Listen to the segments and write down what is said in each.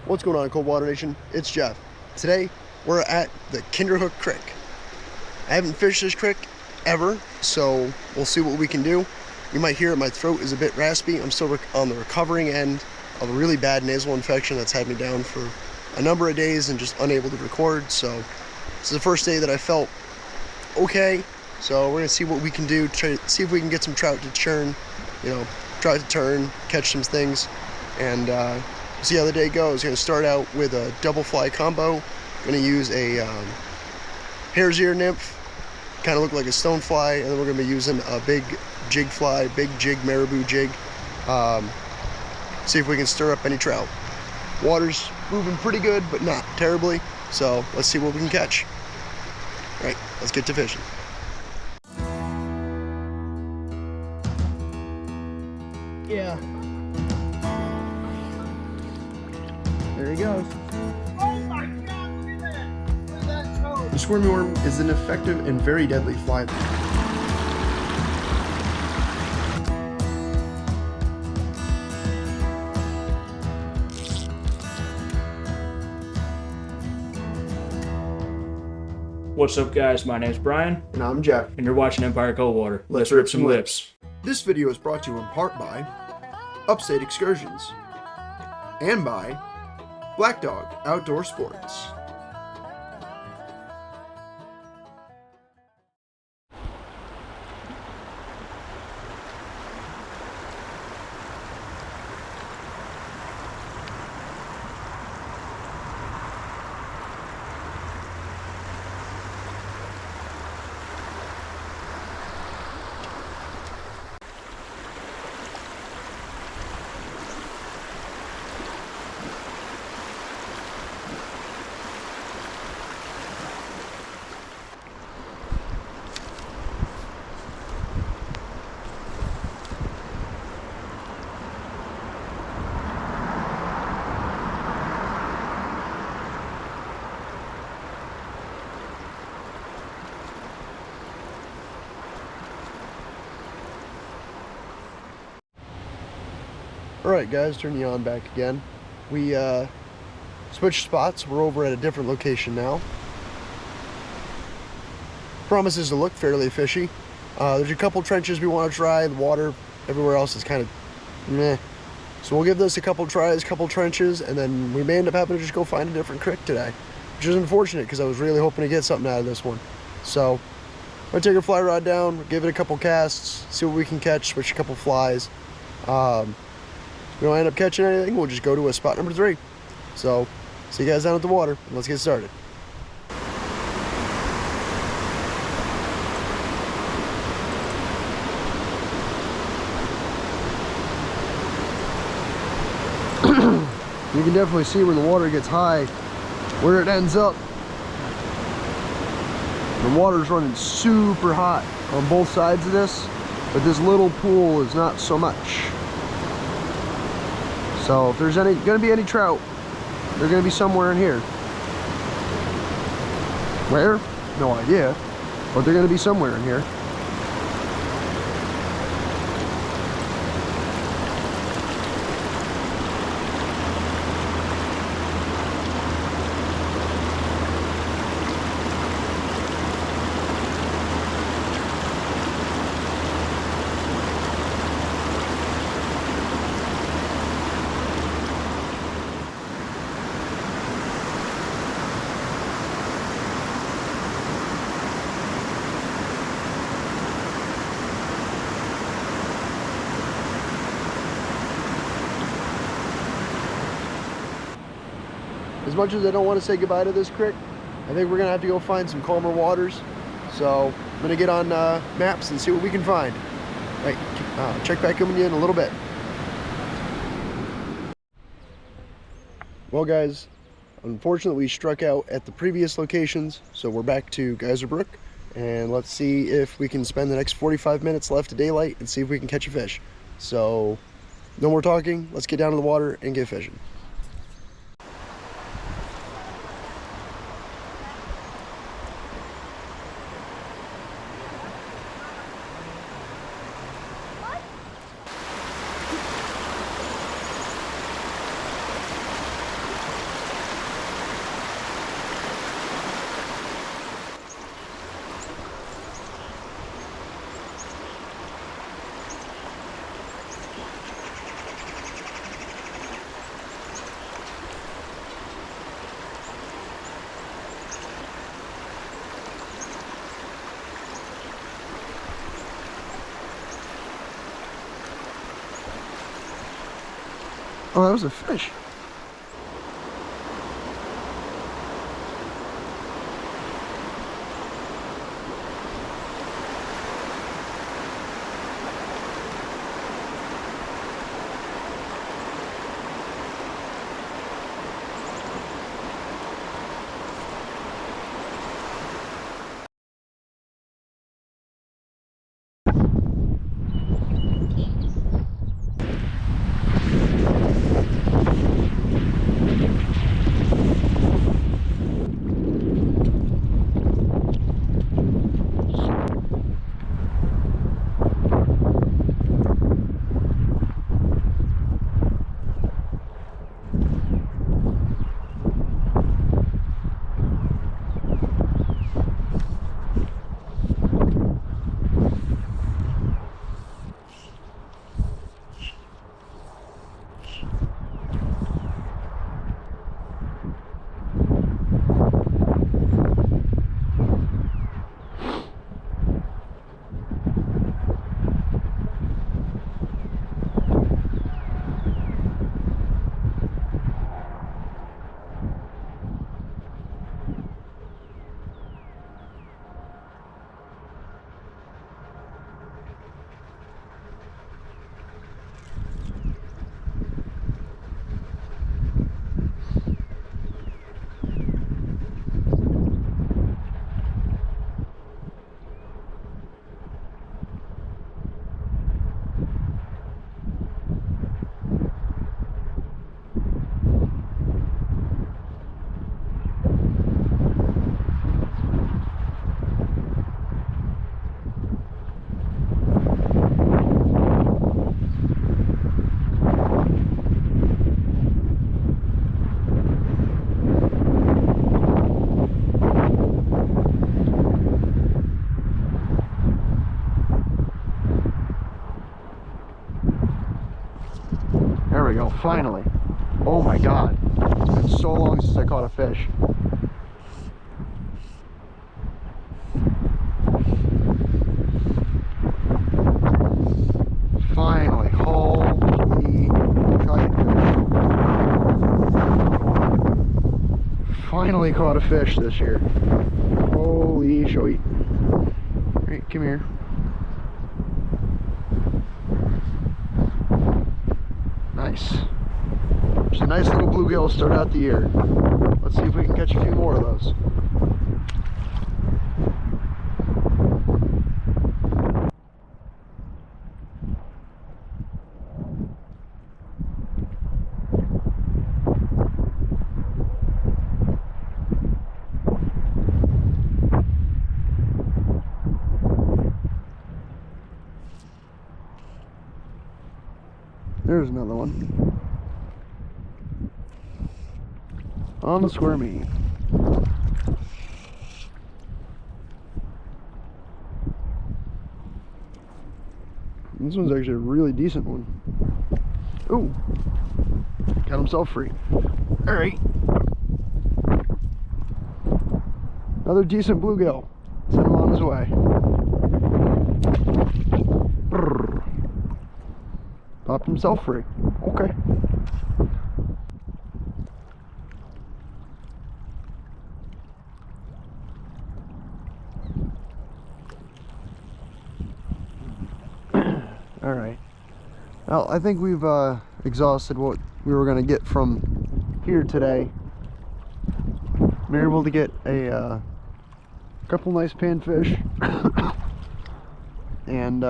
What's going on, Coldwater Nation? It's Jeff. Today, we're at the Kinderhook Creek. I haven't fished this creek ever, so we'll see what we can do. You might hear my throat is a bit raspy. I'm still on the recovering end of a really bad nasal infection that's had me down for a number of days and just unable to record. So this is the first day that I felt okay. So we're gonna see what we can do, try to see if we can get some trout to churn, try to turn, catch some things, and see how the day goes. Gonna start out with a double fly combo. Gonna use a hare's ear nymph, kind of look like a stone fly, and then we're gonna be using a big jig fly, big jig marabou jig. See if we can stir up any trout. Water's moving pretty good, but not terribly. So let's see what we can catch. All right, let's get to fishing. Yeah. There he goes. Oh my God, look at that! Look at that toad! The squirmy worm is an effective and very deadly fly. What's up, guys? My name's Brian, And I'm Jeff. and you're watching Coldwater. Let's rip some lips. This video is brought to you in part by Upstate Excursions and by Black Dog Outdoor Sports. Alright guys, turn you on back again. We switched spots. We're over at a different location now. Promises to look fairly fishy. There's a couple trenches we want to try. The water everywhere else is kind of meh. So we'll give this a couple tries, couple trenches, and then we may end up having to just go find a different creek today. Which is unfortunate because I was really hoping to get something out of this one. So I'm going to take our fly rod down, give it a couple casts, see what we can catch, switch a couple flies. If we don't end up catching anything, we'll just go to a spot number 3. So, see you guys down at the water, and let's get started. You can definitely see when the water gets high, where it ends up. The water's running super hot on both sides of this, but this little pool is not so much. So if there's gonna be any trout, they're gonna be somewhere in here. Where? No idea, but they're gonna be somewhere in here. As much as I don't want to say goodbye to this creek, I think we're going to have to go find some calmer waters. So I'm going to get on maps and see what we can find. Right, check back in with you in a little bit. Well guys, unfortunately we struck out at the previous locations, so we're back to Geyser Brook, and let's see if we can spend the next 45 minutes left of daylight and see if we can catch a fish. So no more talking, let's get down to the water and get fishing. Oh, that was a fish. There we go, finally. Oh my God. It's been so long since I caught a fish. Finally, holy kite. Finally caught a fish this year. Holy showy. Alright, come here. Nice. Just a nice little bluegill to start out the year. Let's see if we can catch a few more of those. There's another one. On the squirmy. This one's actually a really decent one. Ooh. Got himself free. Alright. Another decent bluegill. Send him on his way. Brrr. Popped himself free. Okay. Alright. Well, I think we've exhausted what we were going to get from here today. We were able to get a couple nice panfish. And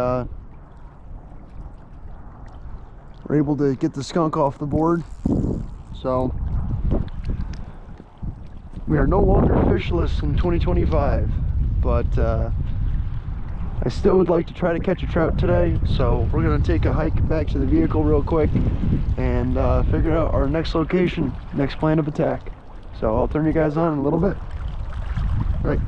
we're able to get the skunk off the board. So we are no longer fishless in 2025, but I still would like to try to catch a trout today, so we're going to take a hike back to the vehicle real quick and figure out our next location, next plan of attack. So I'll turn you guys on in a little bit. All right.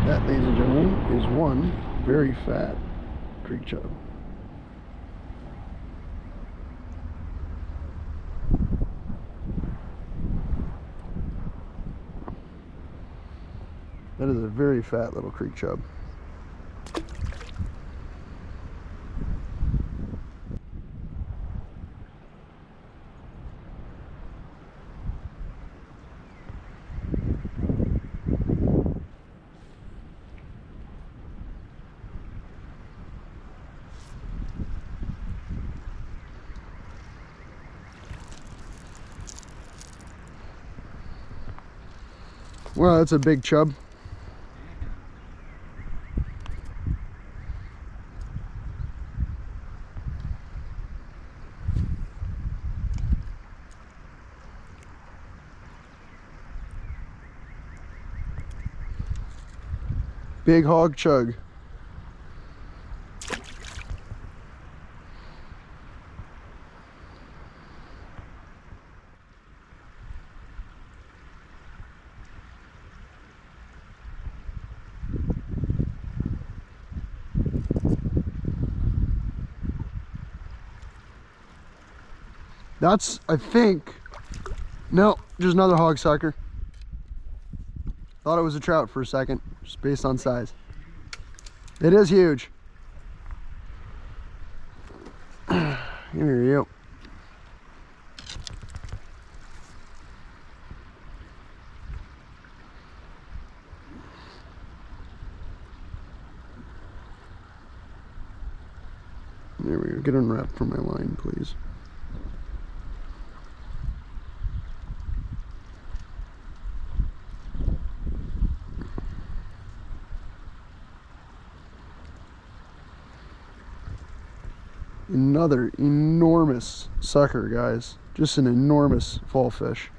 That, ladies and one very fat creek chub. That is a very fat little creek chub. Well, that's a big chub. Big hog chug. That's, I think, no, just another hog sucker. Thought it was a trout for a second, just based on size. It is huge. Here you go. There we go. Get unwrapped from my line, please. Another enormous sucker, guys. Just an enormous fall fish.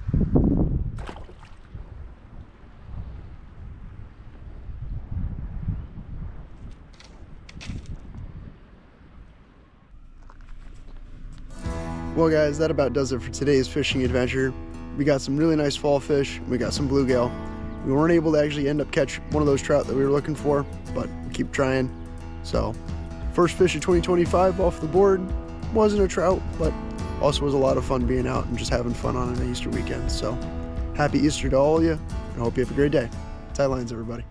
Well guys, that about does it for today's fishing adventure. We got some really nice fall fish. We got some bluegill. We weren't able to actually end up catch one of those trout that we were looking for, but we keep trying. So first fish of 2025 off the board. Wasn't a trout, but also was a lot of fun being out and just having fun on an Easter weekend. So happy Easter to all of you, and I hope you have a great day. Tight lines, everybody.